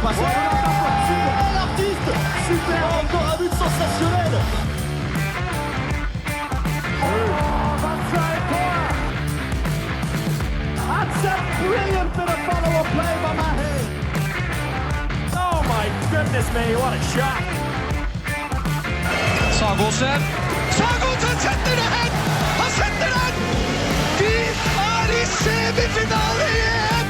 passe l'artiste. Super, encore un but sensationnel. That's a brilliant bit of follow-up play by Mahe. Oh my goodness me, what a shot. Sagosen setter det hen! Han setter den! Vi i semifinale igjen!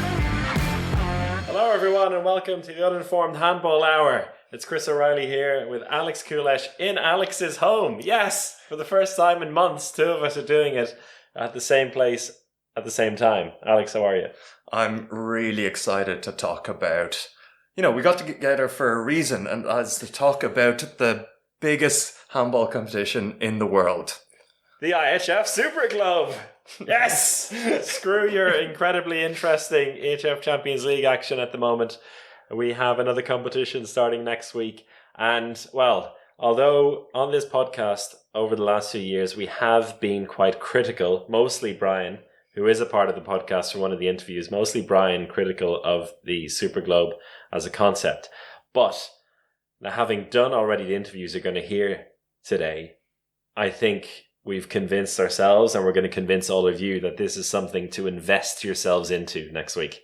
Hello everyone and welcome to the Uninformed Handball Hour. It's Chris O'Reilly here with Alex Kulesh in Alex's home. Yes, for the first time in months, two of us are doing it at the same place at the same time. Alex, how are you? I'm really excited to talk about, we got together for a reason, and as to talk about the biggest handball competition in the world. The IHF Super Club. Yes! Screw your incredibly interesting IHF Champions League action at the moment. We have another competition starting next week. And, well, although on this podcast over the last few years, we have been quite critical, mostly Brian, who is a part of the podcast for one of the interviews, mostly Brian critical of the Super Globe as a concept. But now, having done already the interviews you're going to hear today, I think we've convinced ourselves and we're going to convince all of you that this is something to invest yourselves into next week.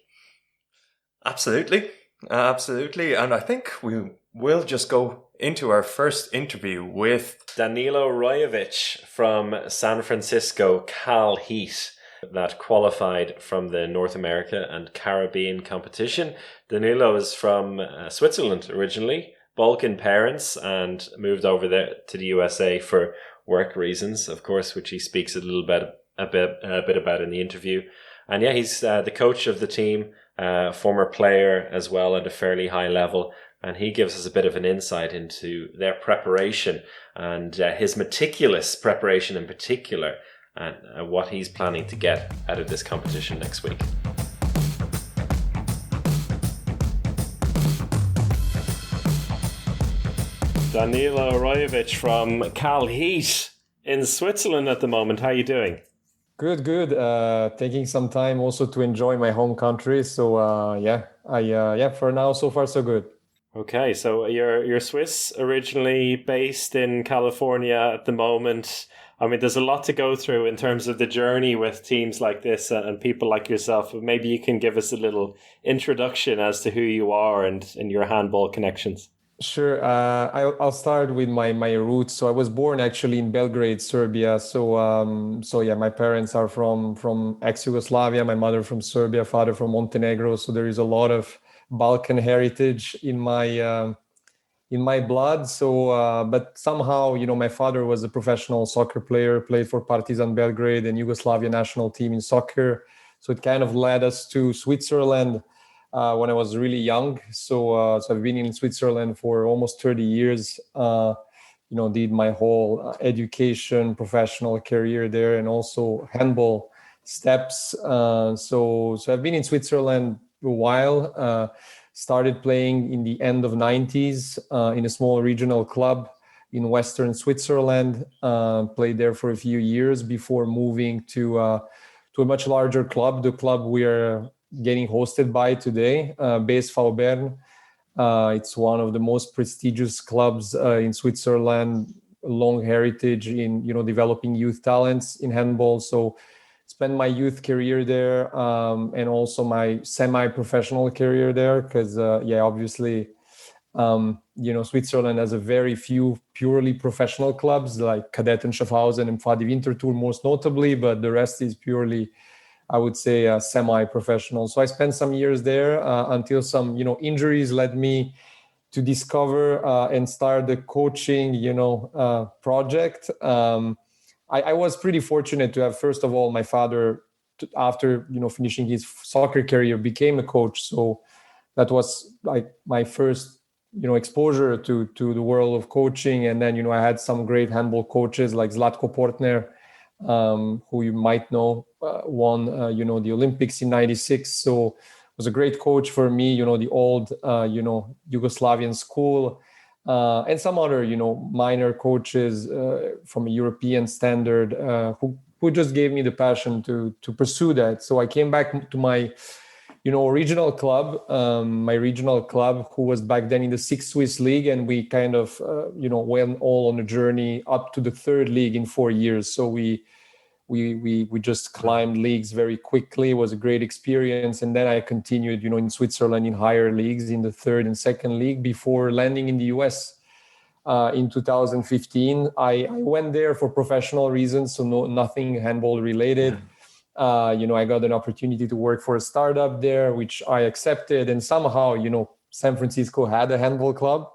Absolutely. And I think we will just go into our first interview with Danilo Rojevic from San Francisco Cal Heat that qualified from the North America and Caribbean competition. Danilo is from Switzerland originally, Balkan parents, and moved over there to the USA for work reasons, of course, which he speaks a bit about in the interview. And yeah, he's the coach of the team, former player as well at a fairly high level, and he gives us a bit of an insight into their preparation and his meticulous preparation in particular, and what he's planning to get out of this competition next week. Danilo Rojevic from Cal Heat in Switzerland at the moment. How are you doing? Good. Taking some time also to enjoy my home country. So for now, so far so good. Okay, so you're Swiss, originally based in California at the moment. I mean, there's a lot to go through in terms of the journey with teams like this and people like yourself. Maybe you can give us a little introduction as to who you are and your handball connections. Sure. I'll start with my roots. So I was born actually in Belgrade, Serbia. So my parents are from ex-Yugoslavia. My mother from Serbia, father from Montenegro. So there is a lot of Balkan heritage in my blood. So, but somehow, my father was a professional soccer player, played for Partizan Belgrade and Yugoslavia national team in soccer. So it kind of led us to Switzerland when I was really young. So I've been in Switzerland for almost 30 years. Did my whole education, professional career there, and also handball steps. So I've been in Switzerland a while. Started playing in the end of 90s in a small regional club in Western Switzerland. Played there for a few years before moving to a much larger club, the club we are getting hosted by today, BSV Bern. It's one of the most prestigious clubs in Switzerland, long heritage in developing youth talents in handball. So spent my youth career there and also my semi-professional career there because obviously Switzerland has a very few purely professional clubs like Cadet and Schaffhausen and Pfadi Winterthur most notably, but the rest is purely, I would say, semi-professional. So I spent some years there until some injuries led me to discover and start the coaching project. I was pretty fortunate to have, first of all, my father, after finishing his soccer career, became a coach. So that was like my first exposure to the world of coaching. And then I had some great handball coaches like Zlatko Portner, who you might know, won the Olympics in '96. So was a great coach for me. The old Yugoslavian school. And some other, minor coaches from a European standard who just gave me the passion to pursue that. So I came back to my, regional club, my regional club, who was back then in the 6th Swiss League, and we kind of, went all on a journey up to the 3rd league in 4 years. So we just climbed leagues very quickly. It was a great experience. And then I continued, in Switzerland in higher leagues in the 3rd and 2nd league before landing in the US in 2015. I went there for professional reasons, so nothing handball related. I got an opportunity to work for a startup there, which I accepted. And somehow, San Francisco had a handball club.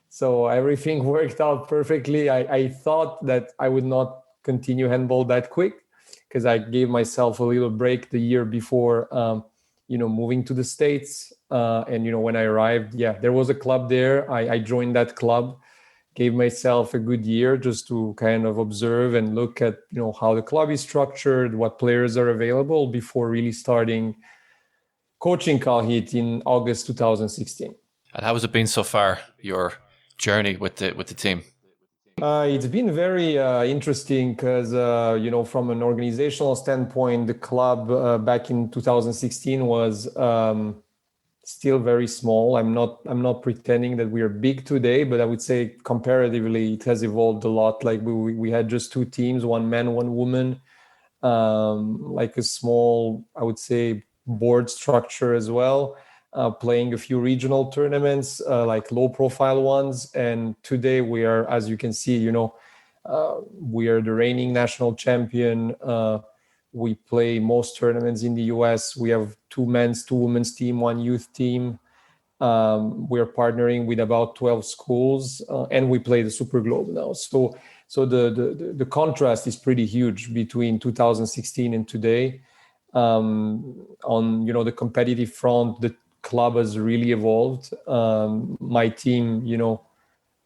So everything worked out perfectly. I thought that I would not continue handball that quick because I gave myself a little break the year before, moving to the States. And, when I arrived, there was a club there. I joined that club. Gave myself a good year just to kind of observe and look at, how the club is structured, what players are available before really starting coaching Cal Heat in August 2016. And how has it been so far, your journey with the team? It's been very interesting because, from an organizational standpoint, the club back in 2016 was still very small. I'm not pretending that we are big today, but I would say comparatively it has evolved a lot. Like we had just 2 teams, 1 man, 1 woman, like a small, I would say, board structure as well, playing a few regional tournaments, like low profile ones. And today we are, as you can see, we are the reigning national champion. We play most tournaments in the US. We have 2 men's, 2 women's team, 1 youth team. We're partnering with about 12 schools, and we play the Super Globe now. So the contrast is pretty huge between 2016 and today. On the competitive front, the club has really evolved. My team,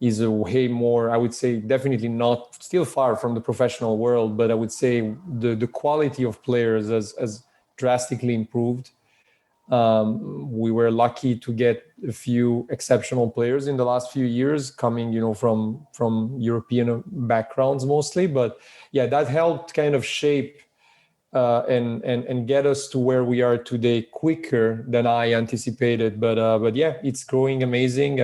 is a way more, I would say, definitely not, still far from the professional world, but I would say the quality of players has drastically improved. We were lucky to get a few exceptional players in the last few years coming, from European backgrounds mostly. But that helped kind of shape and get us to where we are today quicker than I anticipated. But it's growing amazing.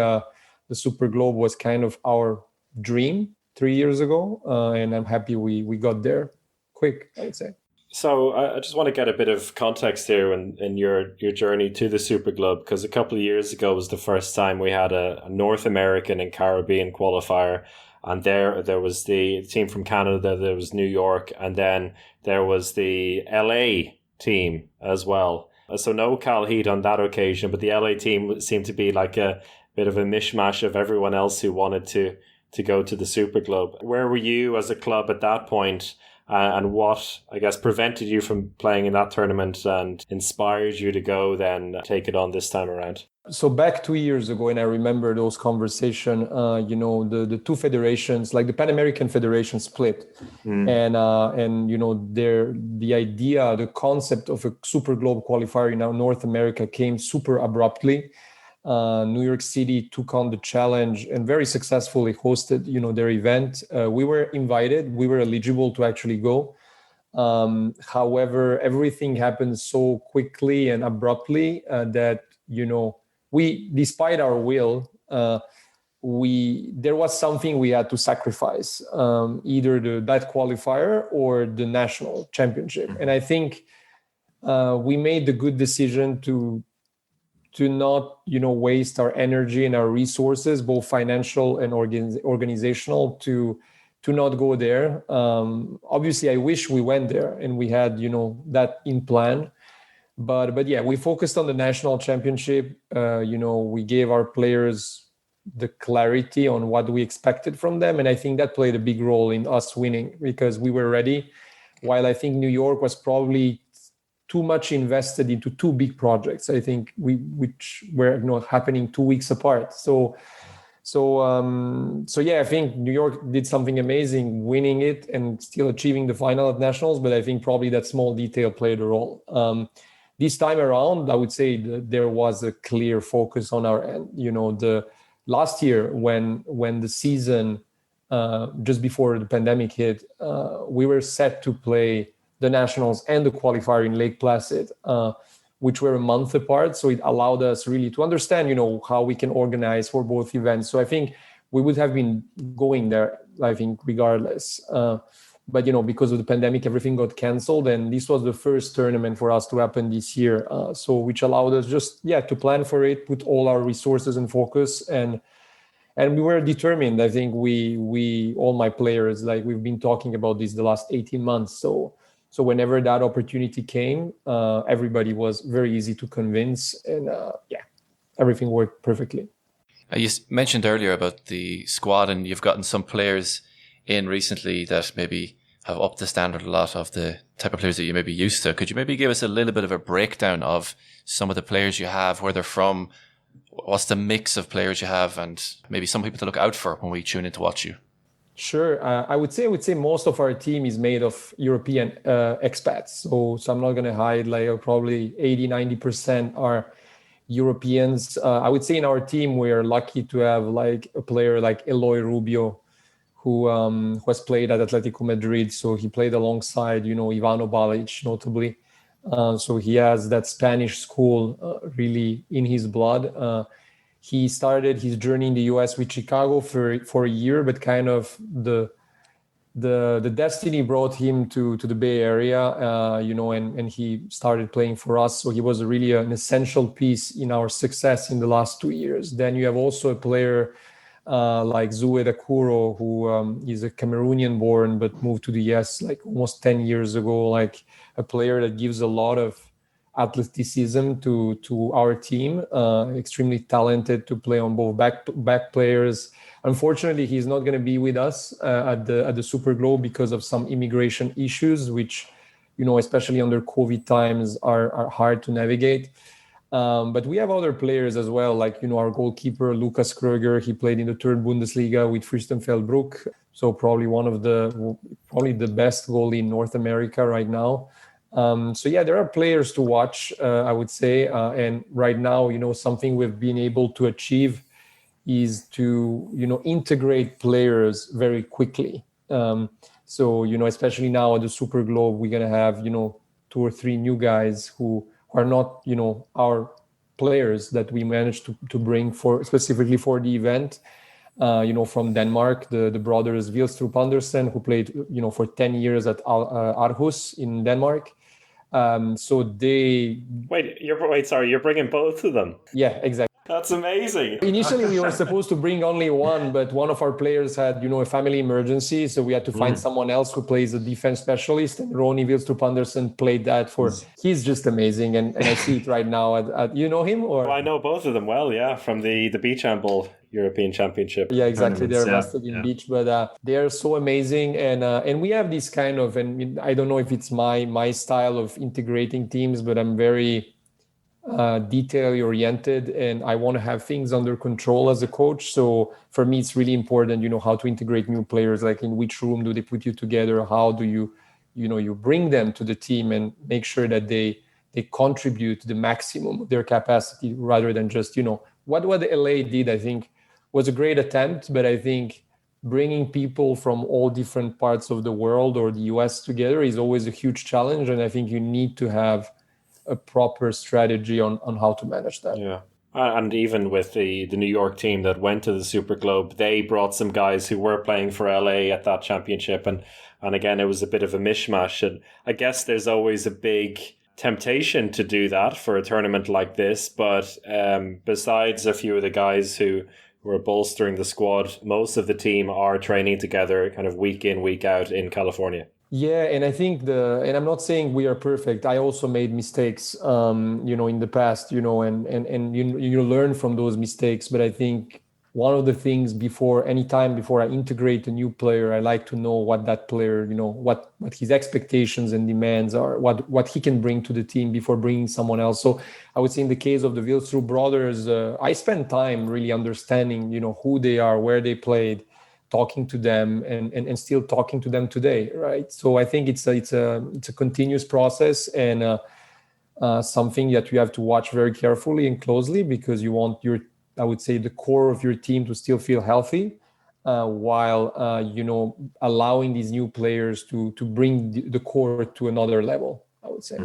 The Super Globe was kind of our dream 3 years ago, and I'm happy we got there quick, I would say. So I just want to get a bit of context here in your journey to the Super Globe, because a couple of years ago was the first time we had a North American and Caribbean qualifier. And there was the team from Canada, there was New York, and then there was the LA team as well. So no Cal Heat on that occasion, but the LA team seemed to be like a bit of a mishmash of everyone else who wanted to go to the Super Globe. Where were you as a club at that point? And what, I guess, prevented you from playing in that tournament and inspired you to go then take it on this time around? So back 2 years ago, and I remember those conversations, the 2 federations, like the Pan American Federation split. And the idea, the concept of a Super Globe qualifier in North America came super abruptly. New York City took on the challenge and very successfully hosted, their event. We were invited, we were eligible to actually go. However, everything happened so quickly and abruptly that, we, despite our will, there was something we had to sacrifice, either that qualifier or the national championship. And I think we made the good decision to not, waste our energy and our resources, both financial and organizational, to not go there. Obviously, I wish we went there and we had, that in plan. But we focused on the national championship. We gave our players the clarity on what we expected from them. And I think that played a big role in us winning because we were ready. While I think New York was probably too much invested into 2 big projects, I think, which were happening 2 weeks apart. So I think New York did something amazing, winning it and still achieving the final at nationals. But I think probably that small detail played a role. This time around, I would say there was a clear focus on our end. The last year when the season just before the pandemic hit, we were set to play the nationals and the qualifier in Lake Placid. which were a month apart. So it allowed us really to understand, how we can organize for both events. So I think we would have been going there, I think, regardless. But, because of the pandemic, everything got canceled. And this was the first tournament for us to happen this year. So which allowed us just, to plan for it, put all our resources and focus. And we were determined. I think we all my players, like we've been talking about this the last 18 months. So whenever that opportunity came, everybody was very easy to convince. And everything worked perfectly. You mentioned earlier about the squad, and you've gotten some players in recently that maybe have upped the standard a lot of the type of players that you may be used to. Could you maybe give us a little bit of a breakdown of some of the players you have, where they're from, what's the mix of players you have, and maybe some people to look out for when we tune in to watch you? Sure. I would say most of our team is made of European expats. So I'm not going to hide, like probably 80-90% are Europeans. I would say in our team, we're lucky to have like a player like Eloy Rubio, who has played at Atletico Madrid. So he played alongside, Ivano Balic, notably. So he has that Spanish school really in his blood. He started his journey in the US with Chicago for a year, but kind of the destiny brought him to the Bay Area, and he started playing for us. So he was really an essential piece in our success in the last 2 years. Then you have also a player like Zoué Dakuro, who is a Cameroonian born, but moved to the US like almost 10 years ago, like a player that gives a lot of athleticism to our team, extremely talented to play on both back players. Unfortunately, he's not going to be with us at the Super Globe because of some immigration issues, which, especially under COVID times are hard to navigate. But we have other players as well, like, our goalkeeper, Lukas Kröger. He played in the third Bundesliga with Fürstenfeldbruck. So probably the best goalie in North America right now. There are players to watch, I would say. And right now, something we've been able to achieve is to, integrate players very quickly. Especially now at the Super Globe, we're going to have, 2 or 3 new guys who are not, our players that we managed to bring specifically for the event, from Denmark, the brothers Vilstrup Andersen, who played, for 10 years at Aarhus in Denmark. You're bringing both of them? Yeah, exactly. That's amazing. Initially, we were supposed to bring only one, but one of our players had, a family emergency. So we had to find someone else who plays a defense specialist. And Ronny Vilstrup Andersen played that he's just amazing. And I see it right now at you know him? Or? Well, I know both of them well, yeah, from the beach handball European Championship. Yeah, exactly. They're vested in beach, but they are so amazing. And we have this kind of, and I don't know if it's my style of integrating teams, but I'm very detail oriented, and I want to have things under control as a coach. So for me, it's really important, how to integrate new players, like in which room do they put you together? How do you bring them to the team and make sure that they contribute the maximum of their capacity, rather than just, what LA did, I think was a great attempt, but I think bringing people from all different parts of the world or the US together is always a huge challenge. And I think you need to have a proper strategy on how to manage that. Yeah. And even with the New York team that went to the Super Globe, they brought some guys who were playing for LA at that championship. And again, it was a bit of a mishmash. And I guess there's always a big temptation to do that for a tournament like this. But besides a few of the guys who were bolstering the squad, most of the team are training together kind of week in, week out in California. Yeah, and I think and I'm not saying we are perfect. I also made mistakes, in the past, and you learn from those mistakes. But I think one of the things before I integrate a new player, I like to know what that player, what his expectations and demands are, what he can bring to the team before bringing someone else. So I would say in the case of the Vilstrup brothers, I spent time really understanding, who they are, where they played, talking to them and still talking to them today, right? So I think it's a continuous process, and something that you have to watch very carefully and closely, because you want I would say the core of your team to still feel healthy, while allowing these new players to bring the core to another level, I would say.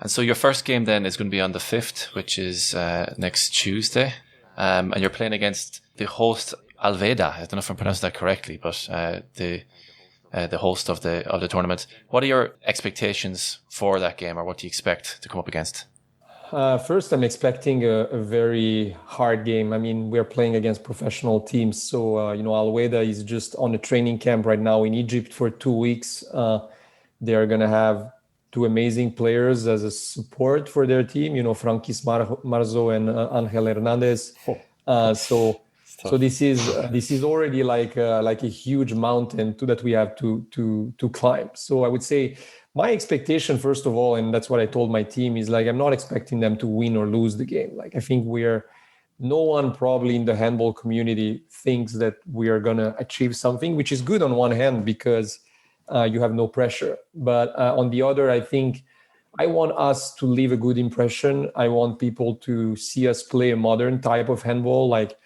And so your first game then is going to be on the 5th, which is next Tuesday. And you're playing against the host Alveda. I don't know if I'm pronouncing that correctly, but the host of the tournament. What are your expectations for that game, or what do you expect to come up against? First, I'm expecting a very hard game. I mean, we're playing against professional teams. So, Alweda is just on a training camp right now in Egypt for 2 weeks. They are going to have 2 amazing players as a support for their team, Frankis Marzo and Angel Hernandez. So this is already like a huge mountain that we have to climb. So I would say my expectation, first of all, and that's what I told my team, is like I'm not expecting them to win or lose the game. Like I think no one probably in the handball community thinks that we are gonna achieve something, which is good on one hand because you have no pressure. But on the other, I think I want us to leave a good impression. I want people to see us play a modern type of handball, like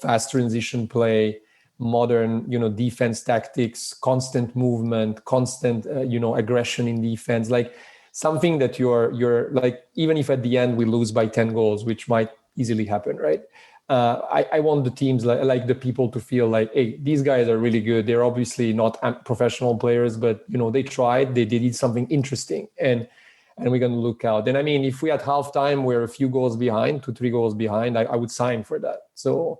fast transition play, modern, defense tactics, constant movement, constant, aggression in defense, like something that you're like, even if at the end we lose by 10 goals, which might easily happen, right? I want the teams, like the people to feel like, hey, these guys are really good. They're obviously not professional players, but, they tried, they did something interesting and we're going to look out. And I mean, if we at halftime, we're a few goals behind, 2-3 goals behind, I would sign for that. So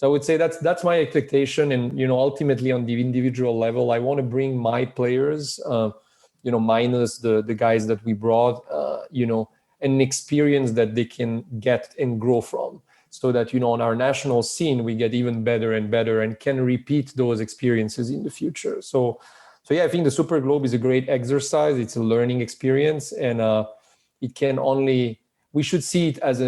I would say that's my expectation. And, ultimately on the individual level, I want to bring my players, minus the guys that we brought, an experience that they can get and grow from so that, on our national scene, we get even better and better and can repeat those experiences in the future. So yeah, I think the Super Globe is a great exercise. It's a learning experience and we should see it as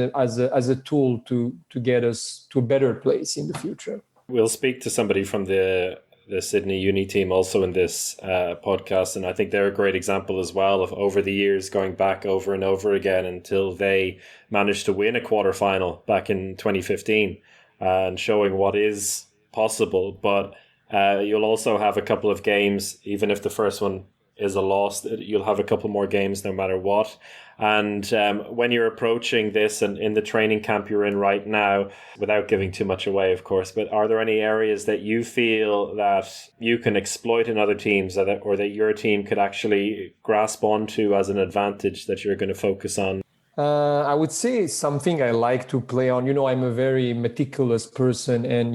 a tool to get us to a better place in the future. We'll speak to somebody from the Sydney Uni team also in this podcast, and I think they're a great example as well of over the years going back over and over again until they managed to win a quarterfinal back in 2015 and showing what is possible. But you'll also have a couple of games, even if the first one is a loss, you'll have a couple more games no matter what. And when you're approaching this and in the training camp you're in right now, without giving too much away, of course, but are there any areas that you feel that you can exploit in other teams or that your team could actually grasp onto as an advantage that you're going to focus on? I would say something I like to play on. I'm a very meticulous person, and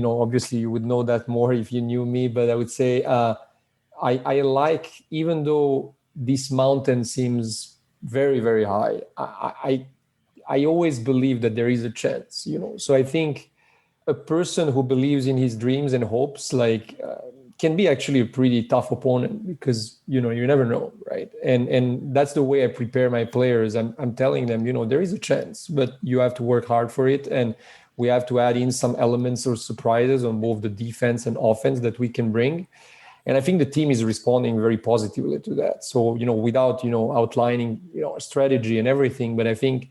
obviously you would know that more if you knew me. But I would say I like, even though this mountain seems very, very high, I always believe that there is a chance. So I think a person who believes in his dreams and hopes, can be actually a pretty tough opponent because, you never know, right? And that's the way I prepare my players. I'm telling them, there is a chance, but you have to work hard for it. And we have to add in some elements or surprises on both the defense and offense that we can bring. And I think the team is responding very positively to that. So, without, outlining, a strategy and everything, but I think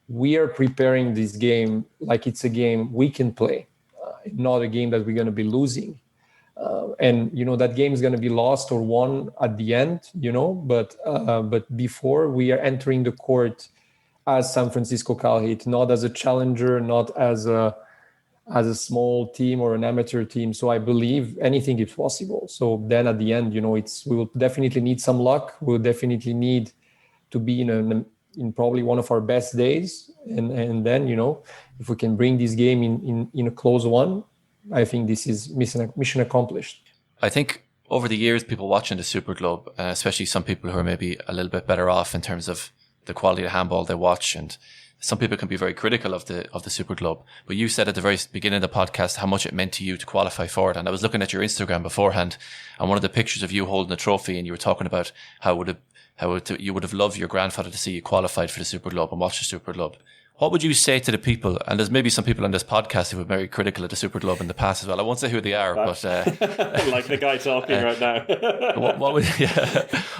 we are preparing this game like it's a game we can play, not a game that we're going to be losing. And that game is going to be lost or won at the end, but before we are entering the court as San Francisco Cal Heat, not as a challenger, not as a small team or an amateur team. So I believe anything is possible. So then at the end, we will definitely need some luck. We'll definitely need to be in probably one of our best days. And then, if we can bring this game in a close one, I think this is mission accomplished. I think over the years, people watching the Super Globe, especially some people who are maybe a little bit better off in terms of the quality of handball they watch, and some people can be very critical of the Super Globe. But you said at the very beginning of the podcast how much it meant to you to qualify for it. And I was looking at your Instagram beforehand, and one of the pictures of you holding a trophy, and you were talking about how you would have loved your grandfather to see you qualified for the Super Globe and watch the Super Globe. What would you say to the people? And there's maybe some people on this podcast who were very critical of the Super Globe in the past as well. I won't say who they are, but like the guy talking right now.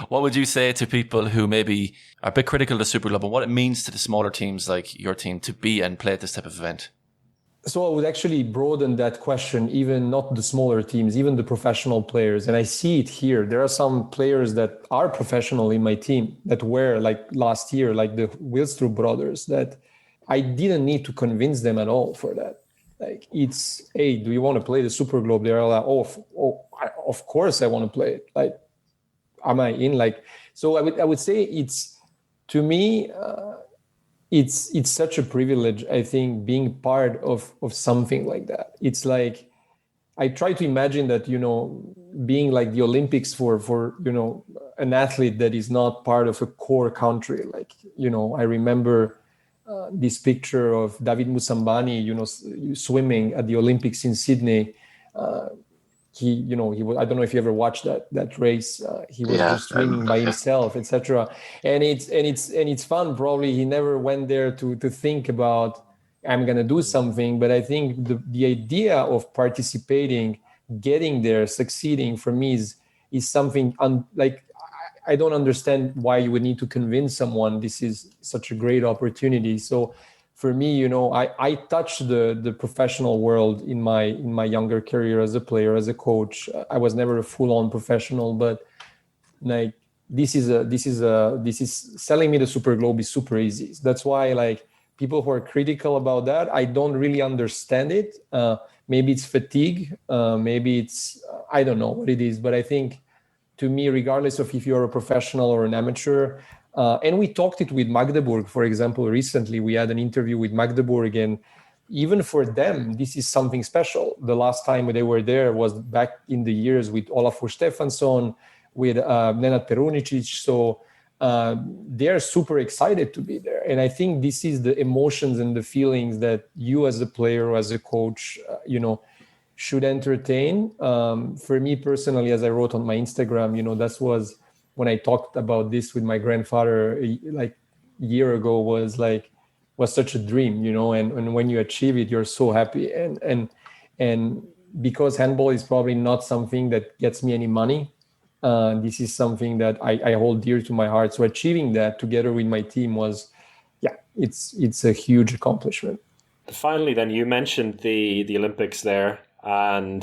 What would you say to people who maybe are a bit critical of the Super Globe and what it means to the smaller teams like your team to be and play at this type of event? So I would actually broaden that question, even not the smaller teams, even the professional players. And I see it here. There are some players that are professional in my team that were like last year, like the Wilstrup brothers, that I didn't need to convince them at all for that. Like it's, hey, do you want to play the Super Globe? They're like, of course I want to play it. Like, am I in? Like, so I would say it's, to me, it's such a privilege, I think, being part of something like that. It's like, I try to imagine that, being like the Olympics for an athlete that is not part of a core country. Like, I remember this picture of David Musambani, swimming at the Olympics in Sydney. He was, I don't know if you ever watched that race. He was just swimming by himself, etc. And it's fun. Probably he never went there to think about, I'm gonna do something. But I think the idea of participating, getting there, succeeding, for me is something like, I don't understand why you would need to convince someone this is such a great opportunity. So for me, I touched the professional world in my younger career as a player, as a coach. I was never a full-on professional, but like this is selling me the Super Globe is super easy. That's why, like, people who are critical about that, I don't really understand it. Maybe it's fatigue, maybe it's I don't know what it is, but I think, to me, regardless of if you're a professional or an amateur, and we talked it with Magdeburg, for example, recently. We had an interview with Magdeburg, and even for them, this is something special. The last time they were there was back in the years with Olafur Stefansson, with Nenad Perunicic. So they're super excited to be there. And I think this is the emotions and the feelings that you as a player or as a coach, should entertain. For me personally, as I wrote on my Instagram, that was when I talked about this with my grandfather like a year ago, was such a dream, and when you achieve it, you're so happy. And because handball is probably not something that gets me any money, this is something that I hold dear to my heart. So achieving that together with my team was, it's a huge accomplishment. Finally, then, you mentioned the Olympics there. And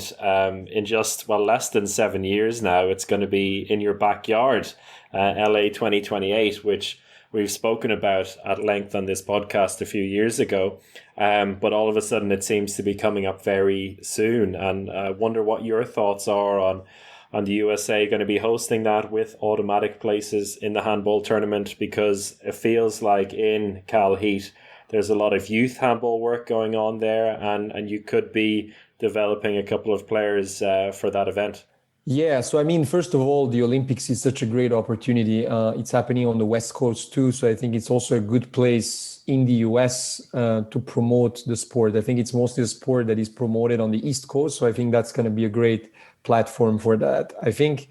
in just, less than 7 years now, it's going to be in your backyard, LA 2028, which we've spoken about at length on this podcast a few years ago. But all of a sudden, it seems to be coming up very soon. And I wonder what your thoughts are on the USA going to be hosting that with automatic places in the handball tournament, because it feels like in Cal Heat, there's a lot of youth handball work going on there, and you could be developing a couple of players for that event. Yeah, so I mean, first of all, the Olympics is such a great opportunity. It's happening on the West Coast too, so I think it's also a good place in the US to promote the sport. I think it's mostly a sport that is promoted on the East Coast, so I think that's going to be a great platform for that. I think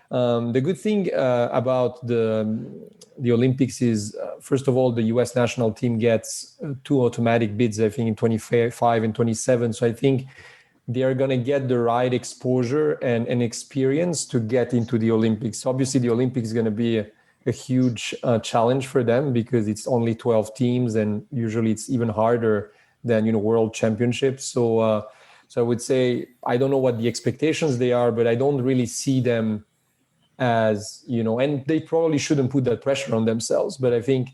the good thing about the Olympics is, first of all, the US national team gets 2 automatic bids, I think, in 25 and 27. So I think they are going to get the right exposure and experience to get into the Olympics. Obviously, the Olympics is going to be a huge challenge for them, because it's only 12 teams, and usually it's even harder than world championships. So I would say, I don't know what the expectations they are, but I don't really see them as, and they probably shouldn't put that pressure on themselves. But I think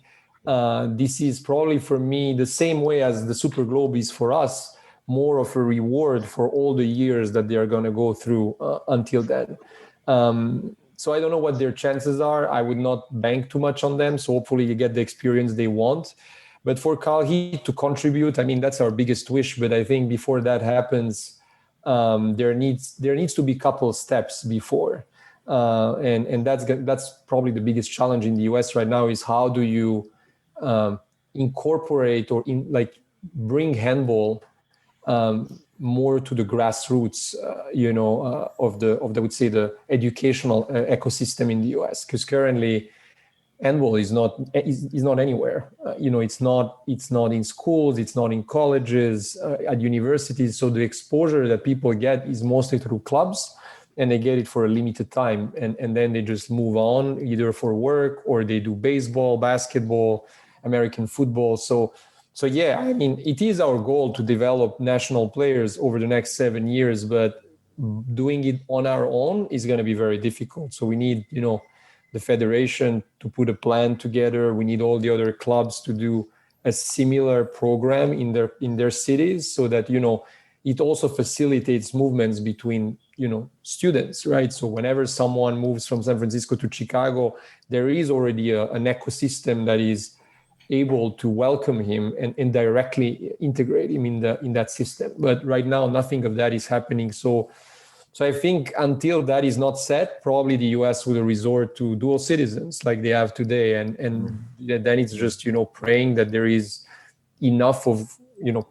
this is probably, for me, the same way as the Super Globe is for us, more of a reward for all the years that they are going to go through until then. So I don't know what their chances are. I would not bank too much on them. So hopefully you get the experience they want. But for Cal Heat to contribute, I mean, that's our biggest wish. But I think before that happens, there needs to be a couple of steps before. And that's probably the biggest challenge in the US right now, is how do you incorporate or bring handball more to the grassroots, of the I would say the educational ecosystem in the US, because currently handball is not anywhere. It's not in schools, it's not in colleges, at universities. So the exposure that people get is mostly through clubs, and they get it for a limited time, and then they just move on, either for work or they do baseball, basketball, American football. So So yeah, I mean, it is our goal to develop national players over the next 7 years, but doing it on our own is going to be very difficult. So we need, the federation to put a plan together. We need all the other clubs to do a similar program in their cities, so that it also facilitates movements between students, right? So whenever someone moves from San Francisco to Chicago, there is already an ecosystem that is able to welcome him and directly integrate him in that system. But right now, nothing of that is happening. So I think until that is not set, probably the US will resort to dual citizens like they have today, and then it's just praying that there is enough of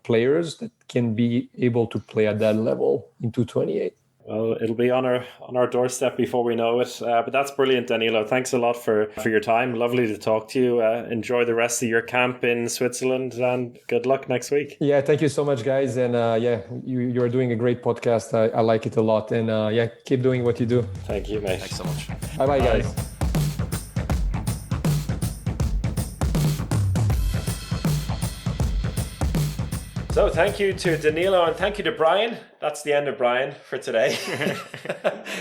players that can be able to play at that level in 228. Well, it'll be on our doorstep before we know it. But that's brilliant, Danilo. Thanks a lot for your time. Lovely to talk to you. Enjoy the rest of your camp in Switzerland, and good luck next week. Yeah, thank you so much, guys. And you're doing a great podcast. I like it a lot. And keep doing what you do. Thank you, mate. Thanks so much. Bye-bye, guys. So thank you to Danilo and thank you to Brian. That's the end of Brian for today.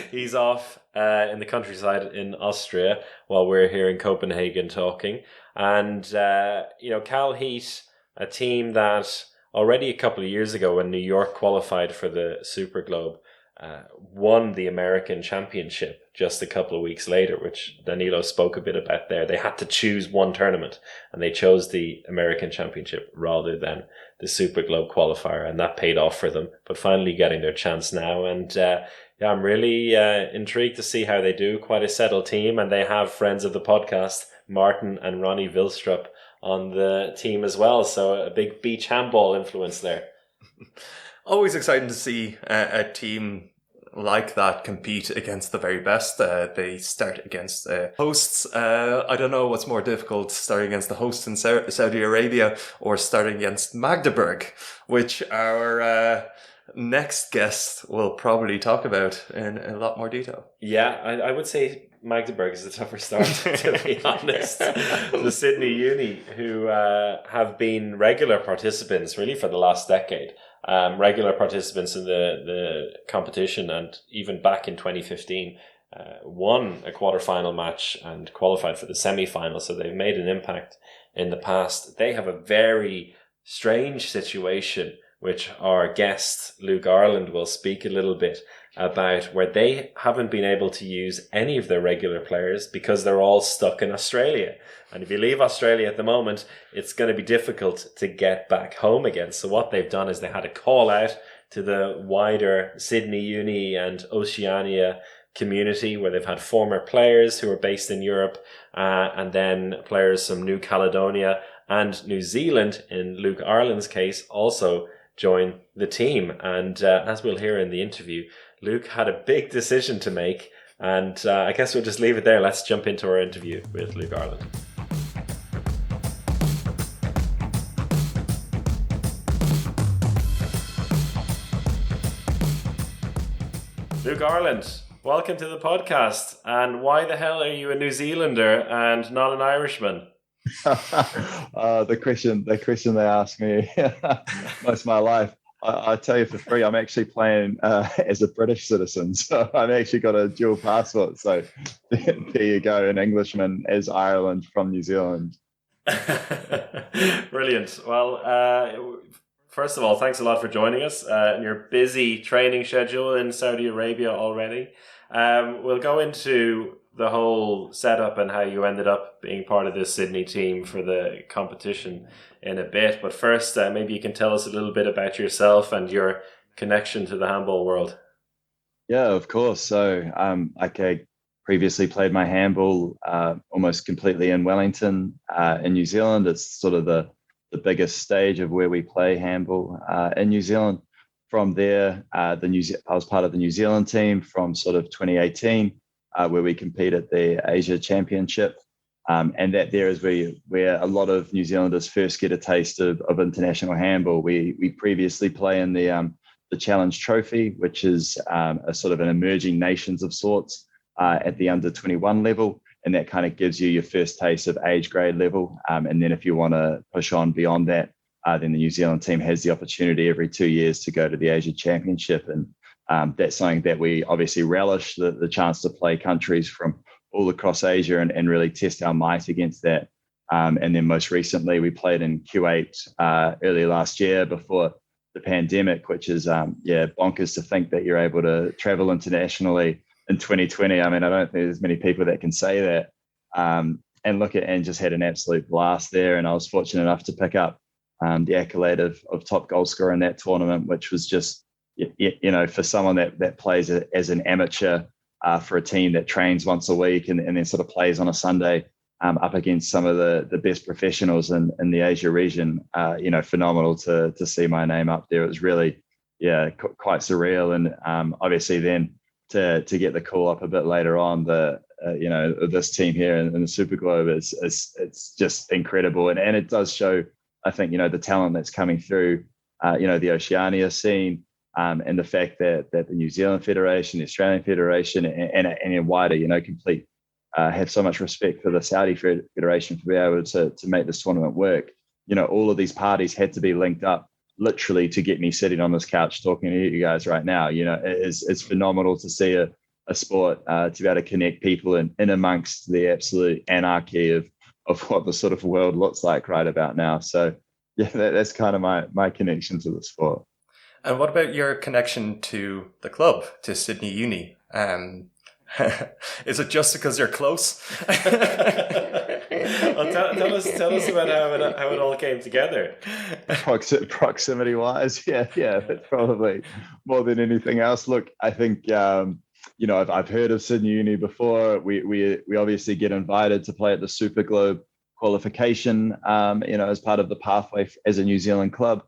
He's off in the countryside in Austria while we're here in Copenhagen talking. And, Cal Heat, a team that already a couple of years ago when New York qualified for the Super Globe, won the American Championship just a couple of weeks later, which Danilo spoke a bit about there. They had to choose one tournament and they chose the American Championship rather than the Super Globe qualifier, and that paid off for them, but finally getting their chance now. And I'm really intrigued to see how they do. Quite a settled team, and they have friends of the podcast, Martin and Ronnie Vilstrup, on the team as well. So a big beach handball influence there. Always exciting to see a team like that compete against the very best. They start against hosts. I don't know what's more difficult, starting against the hosts in Saudi Arabia or starting against Magdeburg, which our next guest will probably talk about in a lot more detail. Yeah, I would say Magdeburg is a tougher start, to be honest. The Sydney Uni, who have been regular participants really for the last decade. Regular participants in the competition, and even back in 2015 won a quarterfinal match and qualified for the semi-final, so they've made an impact in the past. They have a very strange situation, which our guest Luke Ireland will speak a little bit about, where they haven't been able to use any of their regular players because they're all stuck in Australia. And if you leave Australia at the moment, it's going to be difficult to get back home again. So what they've done is they had a call out to the wider Sydney Uni and Oceania community, where they've had former players who are based in Europe, and then players from New Caledonia and New Zealand, in Luke Ireland's case, also join the team. And as we'll hear in the interview, Luke had a big decision to make. And I guess we'll just leave it there. Let's jump into our interview with Luke Ireland. Luke Ireland, welcome to the podcast. And why the hell are you a New Zealander and not an Irishman? The question they ask me most of my life. I tell you for free, I'm actually playing as a British citizen, so I've actually got a dual passport. So there you go, an Englishman as Ireland from New Zealand. Brilliant. Well, first of all, thanks a lot for joining us in your busy training schedule in Saudi Arabia already. We'll go into the whole setup and how you ended up being part of this Sydney team for the competition in a bit. But first, maybe you can tell us a little bit about yourself and your connection to the handball world. Yeah, of course. So I previously played my handball almost completely in Wellington in New Zealand. It's sort of the biggest stage of where we play handball in New Zealand. From there, I was part of the New Zealand team from sort of 2018, where we compete at the Asia Championship. And that there is where a lot of New Zealanders first get a taste of international handball. We previously play in the Challenge Trophy, which is a sort of an emerging nations of sorts at the under 21 level. And that kind of gives you your first taste of age grade level. And then if you want to push on beyond that, then the New Zealand team has the opportunity every 2 years to go to the Asia Championship. And that's something that we obviously relish, the chance to play countries from all across Asia and really test our might against that. And then most recently, we played in Kuwait early last year before the pandemic, which is, bonkers to think that you're able to travel internationally in 2020. I mean, I don't think there's many people that can say that. And just had an absolute blast there. And I was fortunate enough to pick up the accolade of top goal scorer in that tournament, which was just, for someone that plays as an amateur for a team that trains once a week and then sort of plays on a Sunday up against some of the best professionals in the Asia region, phenomenal to see my name up there. It was really, quite surreal. And obviously then to get the call up a bit later on, this team here in the Super Globe it's just incredible. And it does show, I think, the talent that's coming through, the Oceania scene, and the fact that the New Zealand Federation, the Australian Federation, and wider, complete, have so much respect for the Saudi Federation for being able to make this tournament work. All of these parties had to be linked up literally to get me sitting on this couch talking to you guys right now. It's phenomenal to see a sport to be able to connect people in amongst the absolute anarchy of what the sort of world looks like right about now. So that's kind of my connection to the sport. And what about your connection to the club, to Sydney Uni? Is it just because you're close? Well, tell us about how it all came together. Proximity wise, that's probably more than anything else. Look, I think I've heard of Sydney Uni before. We obviously get invited to play at the Super Globe qualification, as part of the pathway as a New Zealand club.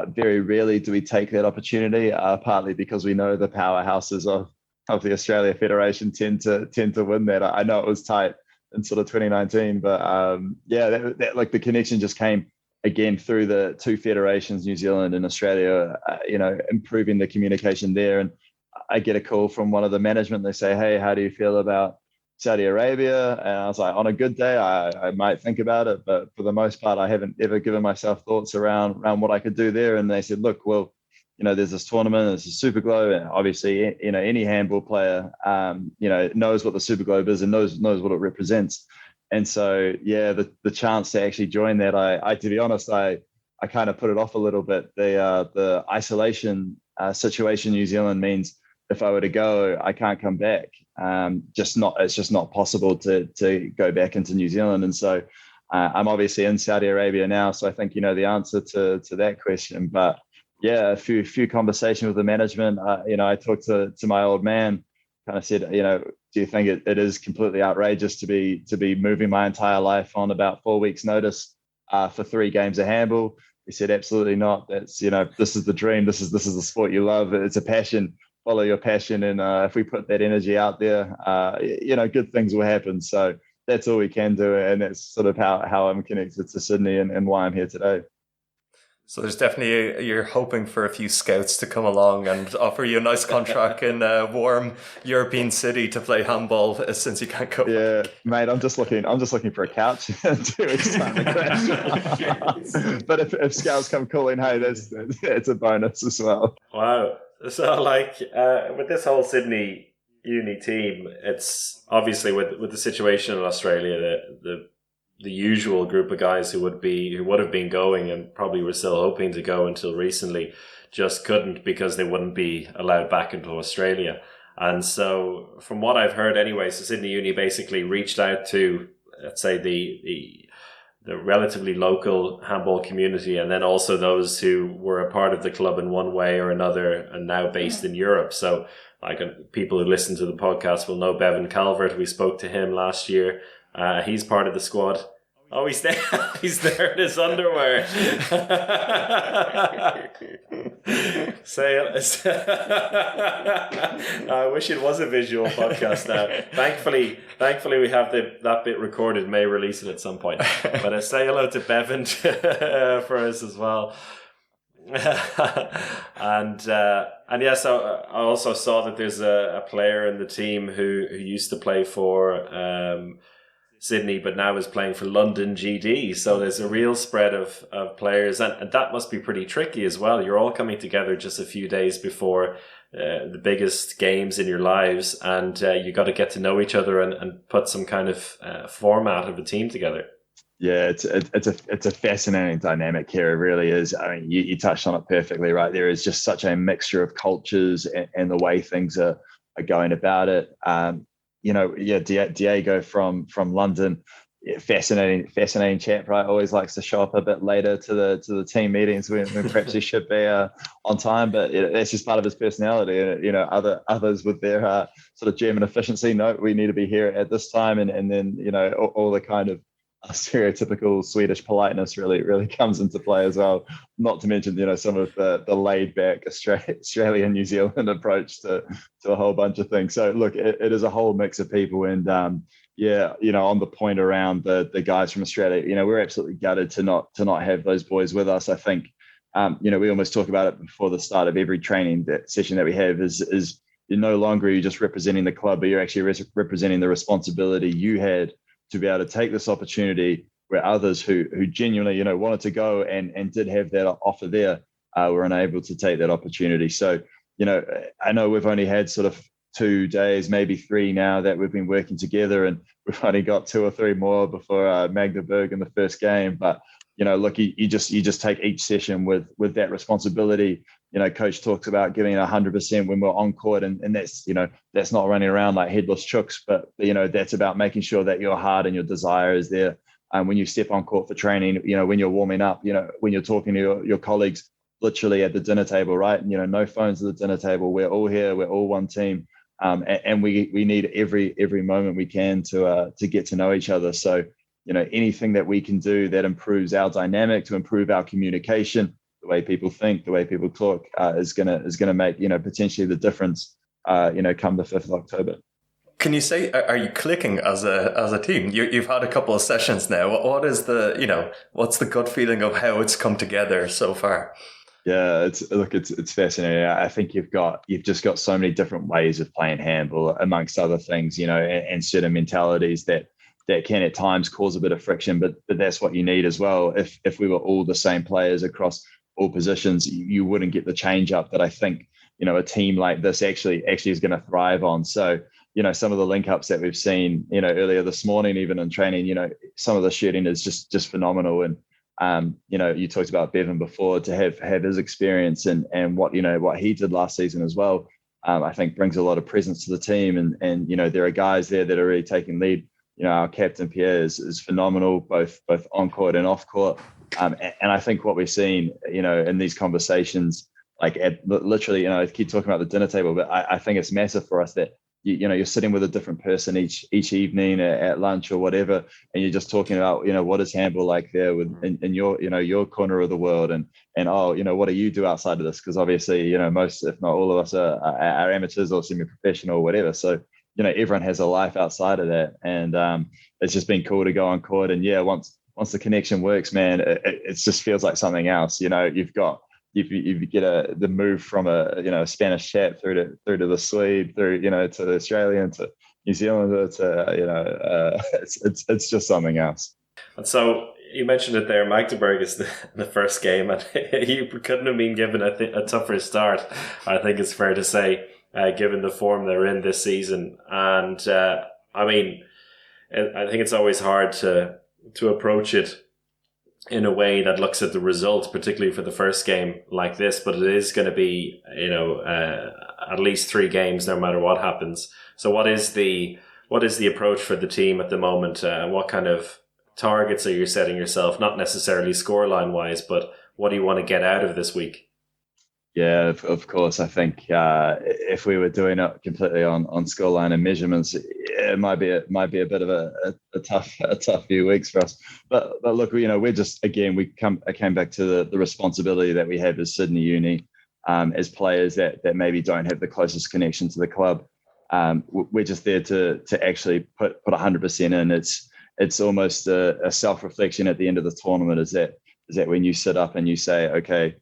Very rarely do we take that opportunity, partly because we know the powerhouses of the Australia Federation tend to win that. I know it was tight in sort of 2019, but that the connection just came again through the two federations, New Zealand and Australia, improving the communication there. And I get a call from one of the management. They say, "Hey, how do you feel about Saudi Arabia?" And I was like, on a good day, I might think about it, but for the most part, I haven't ever given myself thoughts around what I could do there. And they said, "Look, well, there's this tournament, there's a Super Globe, and obviously, any handball player, knows what the Super Globe is and knows what it represents." And so, the chance to actually join that, I to be honest, I kind of put it off a little bit. The isolation situation in New Zealand means if I were to go, I can't come back. It's just not possible to go back into New Zealand. And so I'm obviously in Saudi Arabia now. So I think, the answer to that question, but a few conversations with the management. I talked to my old man, kind of said, do you think it is completely outrageous to be moving my entire life on about 4 weeks notice for 3 games of handball? He said, absolutely not. That's, this is the dream. This is the sport you love. It's a passion. Follow your passion. And if we put that energy out there, good things will happen. So that's all we can do. And that's sort of how I'm connected to Sydney and why I'm here today. So there's definitely, you're hoping for a few scouts to come along and offer you a nice contract in a warm European city to play handball since you can't go. Yeah, mate, I'm just looking for a couch in 2 weeks' time to crash. But if scouts come calling, hey, it's a bonus as well. Wow. So with this whole Sydney Uni team, it's obviously with the situation in Australia, the usual group of guys who would have been going and probably were still hoping to go until recently just couldn't because they wouldn't be allowed back into Australia. And so from what I've heard anyway, so Sydney Uni basically reached out to, let's say, the relatively local handball community, and then also those who were a part of the club in one way or another and now based in Europe. So people who listen to the podcast will know Bevan Calvert. We spoke to him last year. He's part of the squad. Oh, he's there. He's there in his underwear. I wish it was a visual podcast now. Thankfully we have that bit recorded. May release it at some point. But say hello to Bevan for us as well. And so I also saw that there's a player in the team who used to play for Sydney, but now is playing for London GD. So there's a real spread of players, and that must be pretty tricky as well. You're all coming together just a few days before the biggest games in your lives, and you got to get to know each other and put some kind of format of a team together. Yeah, it's a fascinating dynamic here. It really is. I mean, you touched on it perfectly, right? There is just such a mixture of cultures and the way things are going about it. Diego from London, fascinating chap, right? Always likes to show up a bit later to the team meetings when perhaps he should be on time, but that's just part of his personality. And others with their sort of German efficiency, no, we need to be here at this time, and then all the kind of stereotypical Swedish politeness really comes into play as well. Not to mention, some of the laid back Australian New Zealand approach to a whole bunch of things. So look, it is a whole mix of people, and on the point around the guys from Australia, we're absolutely gutted to not have those boys with us. I think, we almost talk about it before the start of every training session that we have is you're no longer you're just representing the club, but you're actually representing the responsibility you had to be able to take this opportunity where others who genuinely, wanted to go and did have that offer there, were unable to take that opportunity. So, I know we've only had sort of 2 days, maybe 3 now that we've been working together, and we've only got 2 or 3 more before Magdeburg in the first game. But, look, you just take each session with that responsibility. Coach talks about giving 100% when we're on court, and that's, that's not running around like headless chooks, but, that's about making sure that your heart and your desire is there. And when you step on court for training, when you're warming up, when you're talking to your colleagues, literally at the dinner table, right? No phones at the dinner table. We're all here. We're all one team. And we need every moment we can to get to know each other. So, anything that we can do that improves our dynamic, to improve our communication, the way people think, the way people talk, is gonna make potentially the difference. Come the 5th of October. Can you say, are you clicking as a team? You've had a couple of sessions now. What is what's the gut feeling of how it's come together so far? Yeah, it's fascinating. I think you've just got so many different ways of playing handball, amongst other things, and certain mentalities that can at times cause a bit of friction, but that's what you need as well. If we were all the same players across all positions, you wouldn't get the change up that I think, a team like this actually is going to thrive on. So, some of the link ups that we've seen, earlier this morning, even in training, some of the shooting is just phenomenal. And, you talked about Bevan before, to have his experience and what he did last season as well, I think brings a lot of presence to the team. And there are guys there that are really taking lead. Our captain Pierre is phenomenal, both on court and off court. And I think what we've seen, in these conversations, like literally, I keep talking about the dinner table, but I think it's massive for us that, you're sitting with a different person each evening at lunch or whatever, and you're just talking about, what is handball like there in your corner of the world, and what do you do outside of this? Because obviously, most, if not all of us are amateurs or semi-professional or whatever. So, everyone has a life outside of that, and it's just been cool to go on court. And once the connection works, man, it just feels like something else. You get the move from a Spanish chap through to the Swede, through to the Australian, to New Zealander, to it's just something else. And so you mentioned it there. Magdeburg is the first game, and you couldn't have been given a tougher start, I think it's fair to say, given the form they're in this season. And I think it's always hard to approach it in a way that looks at the result, particularly for the first game like this, but it is going to be, at least 3 games no matter what happens. So what is the approach for the team at the moment? What kind of targets are you setting yourself? Not necessarily scoreline wise, but what do you want to get out of this week? Yeah, of course. I think if we were doing it completely on scoreline and measurements, it might be a bit of a tough few weeks for us. But look, we're just, again, I came back to the responsibility that we have as Sydney Uni, as players that maybe don't have the closest connection to the club. We're just there to actually put 100% in. It's almost a self-reflection at the end of the tournament. Is that when you sit up and you say, okay,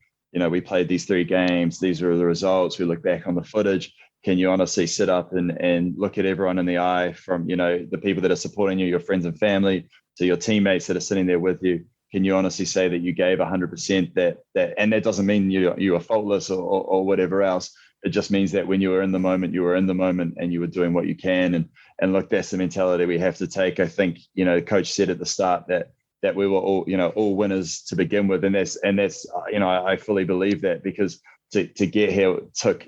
we played these 3 games, these are the results. We look back on the footage. can you honestly sit up and look at everyone in the eye, from, the people that are supporting you, your friends and family, to your teammates that are sitting there with you? Can you honestly say that you gave 100%? And that doesn't mean you are faultless or whatever else. It just means that when you were in the moment, you were in the moment and you were doing what you can. And look, that's the mentality we have to take. I think, Coach said at the start that we were all winners to begin with. And that's I fully believe that, because to get here took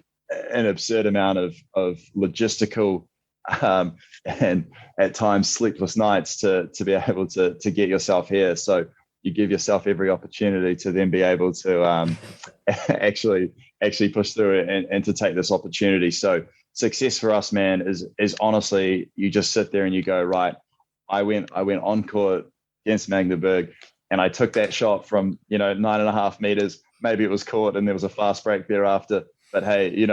an absurd amount of logistical and at times sleepless nights to be able to get yourself here. So you give yourself every opportunity to then be able to actually push through it and to take this opportunity. So success for us, man, is honestly, you just sit there and you go, right, I went on court against Magdeburg and I took that shot from 9.5 meters. Maybe it was caught and there was a fast break thereafter. But hey,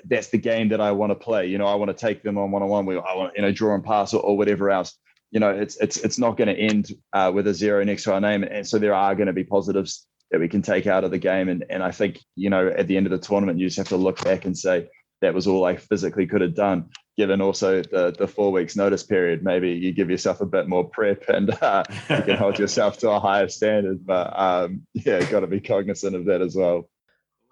that's the game that I want to play. I want to take them on one-on-one. I want draw and pass or whatever else. It's not going to end with a 0 next to our name. And so there are going to be positives that we can take out of the game. And I think, at the end of the tournament, you just have to look back and say, that was all I physically could have done, given also the 4 weeks notice period. Maybe you give yourself a bit more prep and you can hold yourself to a higher standard. But got to be cognizant of that as well.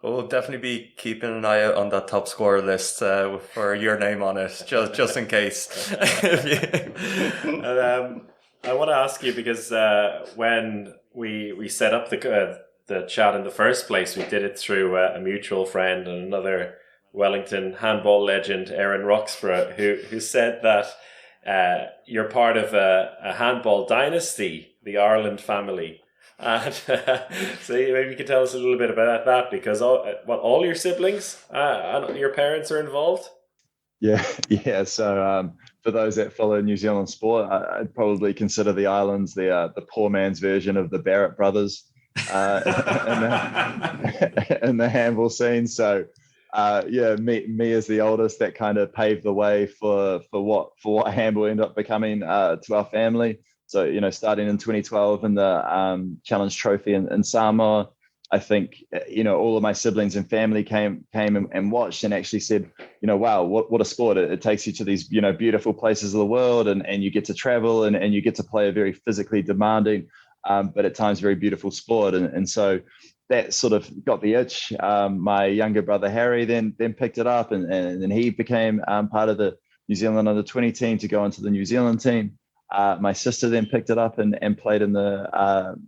We'll definitely be keeping an eye out on that top scorer list for your name on it, just in case. And, I want to ask you, because when we set up the chat in the first place, we did it through a mutual friend and another Wellington handball legend, Aaron Roxburgh, who said that you're part of a handball dynasty, the Ireland family. And so maybe you could tell us a little bit about that, because all your siblings and your parents are involved? Yeah. So for those that follow New Zealand sport, I'd probably consider the Islands the poor man's version of the Barrett brothers in the handball scene. So me as the oldest, that kind of paved the way for what handball ended up becoming to our family. So, starting in 2012 in the Challenge Trophy in Samoa, I think, all of my siblings and family came and watched and actually said, wow, what a sport. It takes you to these, beautiful places of the world, and you get to travel and you get to play a very physically demanding, but at times very beautiful sport. And so that sort of got the itch. My younger brother, Harry, then picked it up and he became part of the New Zealand under-20 team to go into the New Zealand team. My sister then picked it up and played in the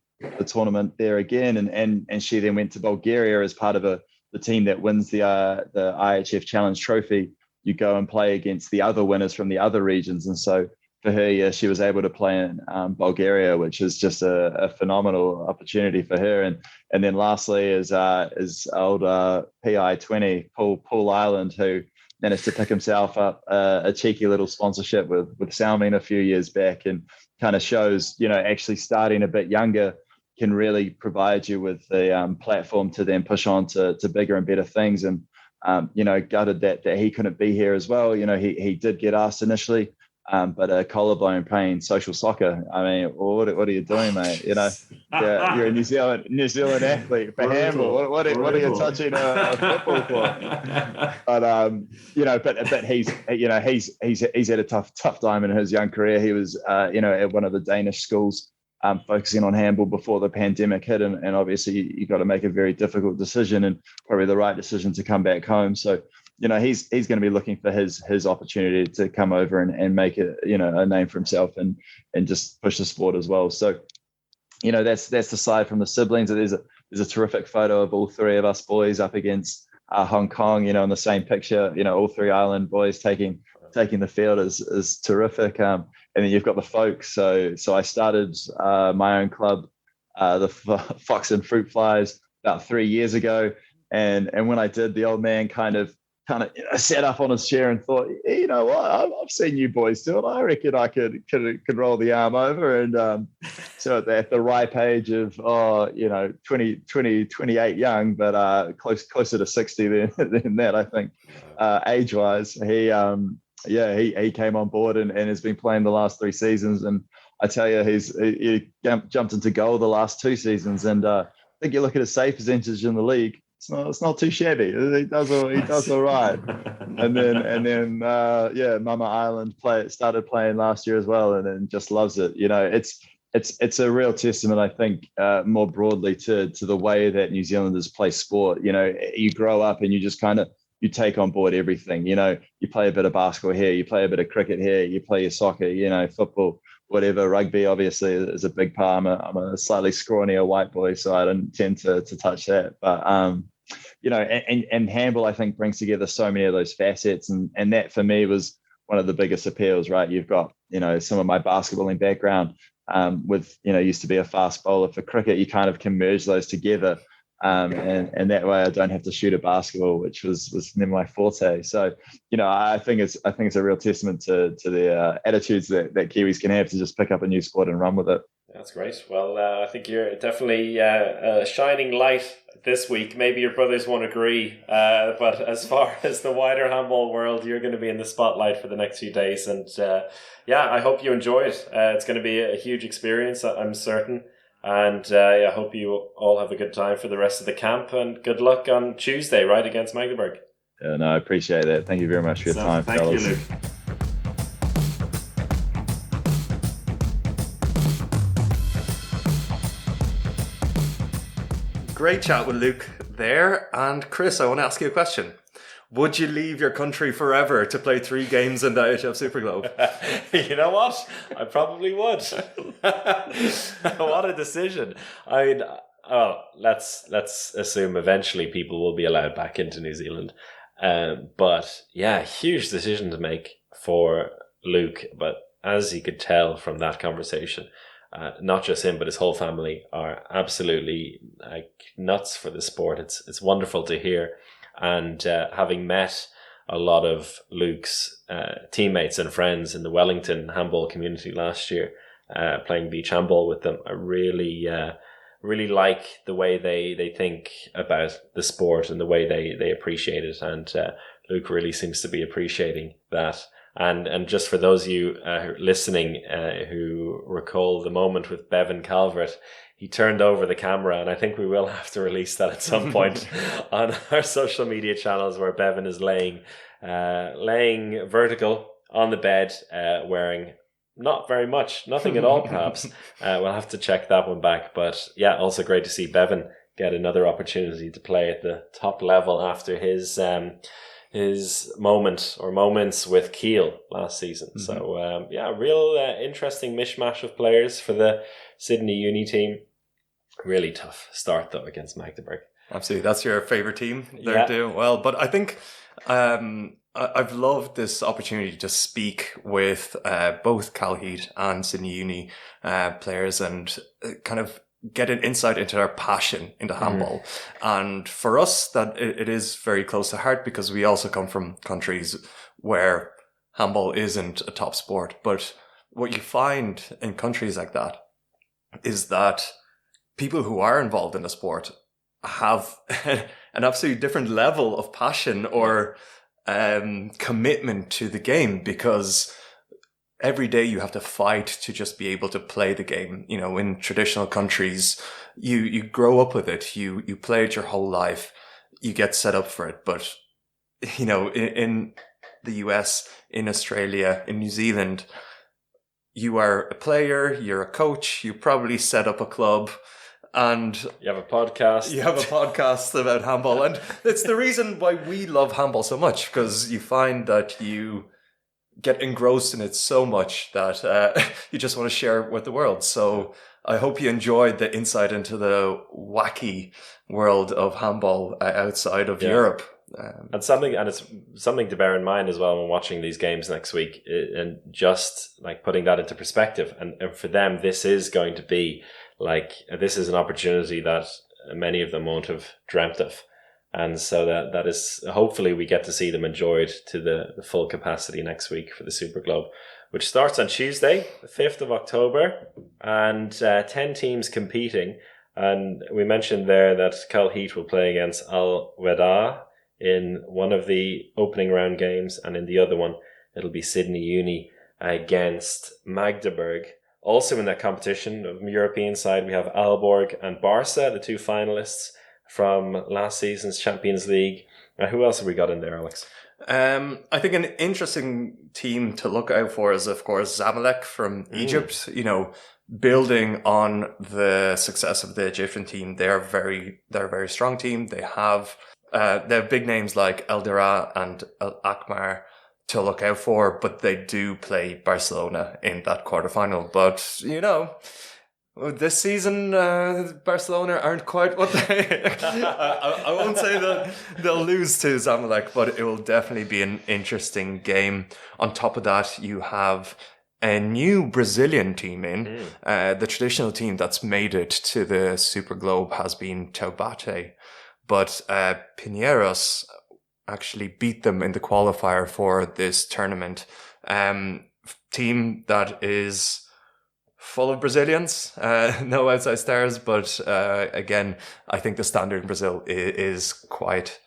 tournament there again, and she then went to Bulgaria as part of the team that wins the IHF Challenge Trophy. You go and play against the other winners from the other regions, and so for her, she was able to play in Bulgaria, which is just a phenomenal opportunity for her. And then lastly is old PI20 Paul Ireland, who managed to pick himself up a cheeky little sponsorship with Salming a few years back, and kind of shows, actually starting a bit younger can really provide you with the platform to then push on to bigger and better things. And, gutted that he couldn't be here as well. He did get asked initially, but a collarbone playing social soccer. I mean, what are you doing, mate? You're a New Zealand athlete for handball. What are you touching a football for? But he's had a tough time in his young career. He was at one of the Danish schools, focusing on handball before the pandemic hit, and obviously you got to make a very difficult decision, and probably the right decision to come back home. So he's going to be looking for his opportunity to come over and make it, a name for himself and just push the sport as well. So, that's aside from the siblings. There's a terrific photo of all three of us boys up against Hong Kong, in the same picture. All three island boys taking the field is terrific. And then you've got the folks. So I started my own club, the Fox and Fruit Flies, about 3 years ago. And when I did, the old man kind of sat up on his chair and thought, you know what, I've seen you boys do it. I reckon I could roll the arm over. And so at the ripe age of 28 young, but closer to 60 than that, I think, age wise. He came on board and has been playing the last 3 seasons. And I tell you, he jumped into goal the last 2 seasons. And I think you look at his save percentage in the league, it's not too shabby. He does all right. And then Mama Island started playing last year as well, and then just loves it. It's a real testament, I think, more broadly to the way that New Zealanders play sport. You grow up and you just kind of you take on board everything. You play a bit of basketball here, you play a bit of cricket here, you play your soccer, football, whatever. Rugby obviously is a big part. I'm a slightly scrawnier white boy, so I don't tend to touch that. But and handball, I think, brings together so many of those facets, and that for me was one of the biggest appeals. Right, you've got some of my basketballing background. Used to be a fast bowler for cricket. You kind of can merge those together. And that way I don't have to shoot a basketball, which was never my forte. So, I think it's a real testament to the attitudes that Kiwis can have to just pick up a new sport and run with it. That's great. Well, I think you're definitely a shining light this week. Maybe your brothers won't agree, but as far as the wider handball world, you're going to be in the spotlight for the next few days. And I hope you enjoy it. It's going to be a huge experience, I'm certain. And I hope you all have a good time for the rest of the camp, and good luck on Tuesday, right, against Magdeburg. Yeah, no, I appreciate that. Thank you very much for your time, fellas. Thank you, Luke. Great chat with Luke there. And Chris, I want to ask you a question. Would you leave your country forever to play 3 games in the IHF Super Globe? You know what? I probably would. What a decision. Let's assume eventually people will be allowed back into New Zealand. But yeah, huge decision to make for Luke. But as you could tell from that conversation, not just him, but his whole family are absolutely nuts for the sport. It's wonderful to hear. And having met a lot of Luke's teammates and friends in the Wellington handball community last year, playing beach handball with them, I really like the way they think about the sport and the way they appreciate it. And Luke really seems to be appreciating that. And just for those of you listening who recall the moment with Bevan Calvert, he turned over the camera, and I think we will have to release that at some point on our social media channels, where Bevan is laying vertical on the bed, wearing not very much, nothing at all perhaps. We'll have to check that one back. But yeah, also great to see Bevan get another opportunity to play at the top level after his moments with Kiel last season. Mm-hmm. So real interesting mishmash of players for the Sydney Uni team. Really tough start though against Magdeburg. Absolutely, that's your favorite team. They're doing well, but I think I've loved this opportunity to speak with both Cal Heat and Sydney Uni players and kind of get an insight into their passion into handball. And for us, that it is very close to heart, because we also come from countries where handball isn't a top sport. But what you find in countries like that is that people who are involved in the sport have an absolutely different level of passion or commitment to the game, because every day you have to fight to just be able to play the game. In traditional countries, you grow up with it, you play it your whole life, you get set up for it. But, in the US, in Australia, in New Zealand, you are a player, you're a coach, you probably set up a club, and you have a podcast. You have a podcast about handball. And it's the reason why we love handball so much, because you find that you get engrossed in it so much that you just want to share it with the world. So I hope you enjoyed the insight into the wacky world of handball outside of Europe. And it's something to bear in mind as well when watching these games next week, and just like putting that into perspective. And for them, this is going to be this is an opportunity that many of them won't have dreamt of. And so that is, hopefully we get to see them enjoyed to the full capacity next week for the Super Globe, which starts on Tuesday, the 5th of October, and 10 teams competing. And we mentioned there that Cal Heat will play against Al Weda in one of the opening round games, and in the other one, it'll be Sydney Uni against Magdeburg. Also in that competition, of the European side, we have Aalborg and Barca, the 2 finalists, from last season's Champions League. Who else have we got in there, Alex? I think an interesting team to look out for is, of course, Zamalek from Egypt. You know, building on the success of the Egyptian team, they're a very strong team. They have big names like El Dira and El Akmar to look out for, but they do play Barcelona in that quarterfinal. But, you know, this season, Barcelona aren't quite what they... I won't say that they'll lose to Zamalek, but it will definitely be an interesting game. On top of that, you have a new Brazilian team in. The traditional team that's made it to the Super Globe has been Taubaté, but Pinheiros actually beat them in the qualifier for this tournament. Team that is full of Brazilians, no outside stars, but again, I think the standard in Brazil is quite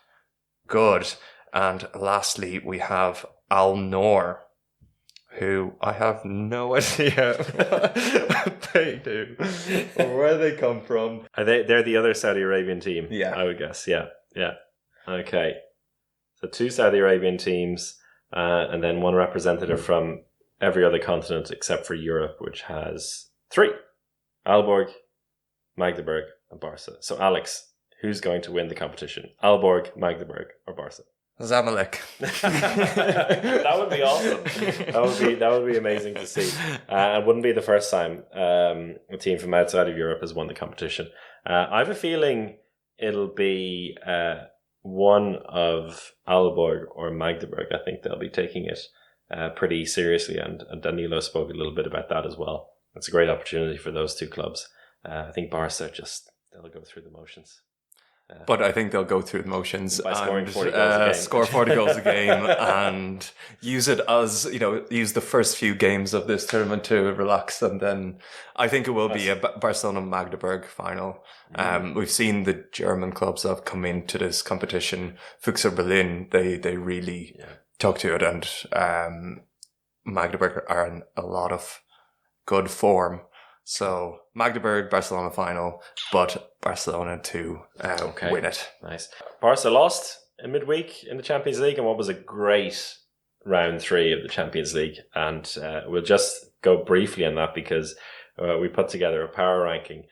good. And lastly, we have Al Noor, who I have no idea what they do or where they come from. They're the other Saudi Arabian team, Yeah. I would guess. Yeah. Okay. So 2 Saudi Arabian teams, and then 1 representative from every other continent except for Europe, which has 3. Aalborg, Magdeburg, and Barca. So Alex, who's going to win the competition? Aalborg, Magdeburg, or Barca? Zamalek. That would be awesome. That would be amazing to see. It wouldn't be the first time a team from outside of Europe has won the competition. I have a feeling it'll be one of Aalborg or Magdeburg. I think they'll be taking it pretty seriously, and Danilo spoke a little bit about that as well. It's a great opportunity for those 2 clubs. I think Barca they'll go through the motions. But I think they'll go through the motions by scoring and 40 goals a game. score 40 goals a game and use it as, use the first few games of this tournament to relax. And then I think it will be a Barcelona-Magdeburg final. We've seen the German clubs that have come into this competition. Fuchser Berlin, they really took to it, and Magdeburg are in a lot of good form. So Magdeburg, Barcelona final, but Barcelona to win it. Nice. Barca lost in midweek in the Champions League, and what was a great round 3 of the Champions League. And we'll just go briefly on that because we put together a power ranking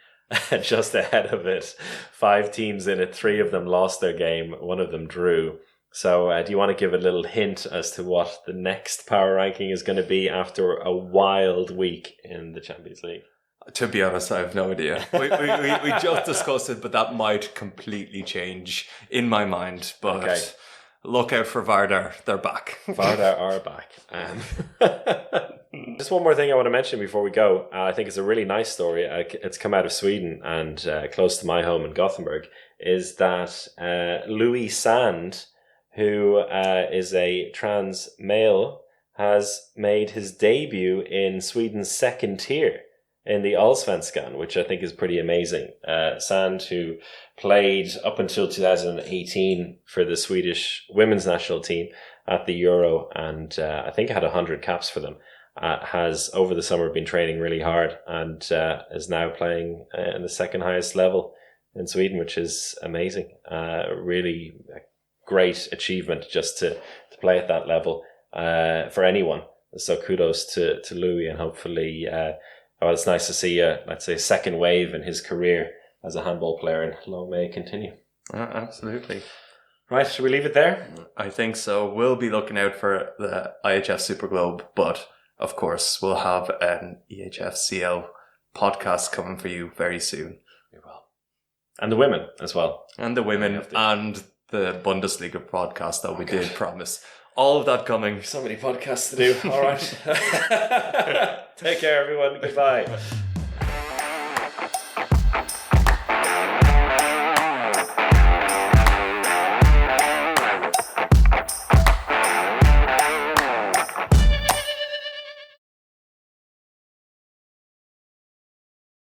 just ahead of it. 5 teams in it, 3 of them lost their game, 1 of them drew. So do you want to give a little hint as to what the next power ranking is going to be after a wild week in the Champions League? To be honest, I have no idea. We just discussed it, but that might completely change in my mind. But look out for Vardar. They're back. Vardar are back. Just one more thing I want to mention before we go. I think it's a really nice story. It's come out of Sweden and close to my home in Gothenburg, is that Louis Sand, who is a trans male, has made his debut in Sweden's 2nd tier in the Allsvenskan, which I think is pretty amazing. Sand, who played up until 2018 for the Swedish women's national team at the Euro, and I think had 100 caps for them, has over the summer been training really hard and is now playing in the 2nd highest level in Sweden, which is amazing. Really great achievement just to play at that level for anyone. So kudos to Louis, and hopefully it's nice to see let's say a second wave in his career as a handball player, and long may it continue. Absolutely. Right, should we leave it there? I think so. We'll be looking out for the IHF Super Globe, but of course we'll have an EHFCL podcast coming for you very soon. We will. And the women as well. And the women and the Bundesliga podcast that we did promise. All of that coming. So many podcasts to do. All right. Take care, everyone. Goodbye.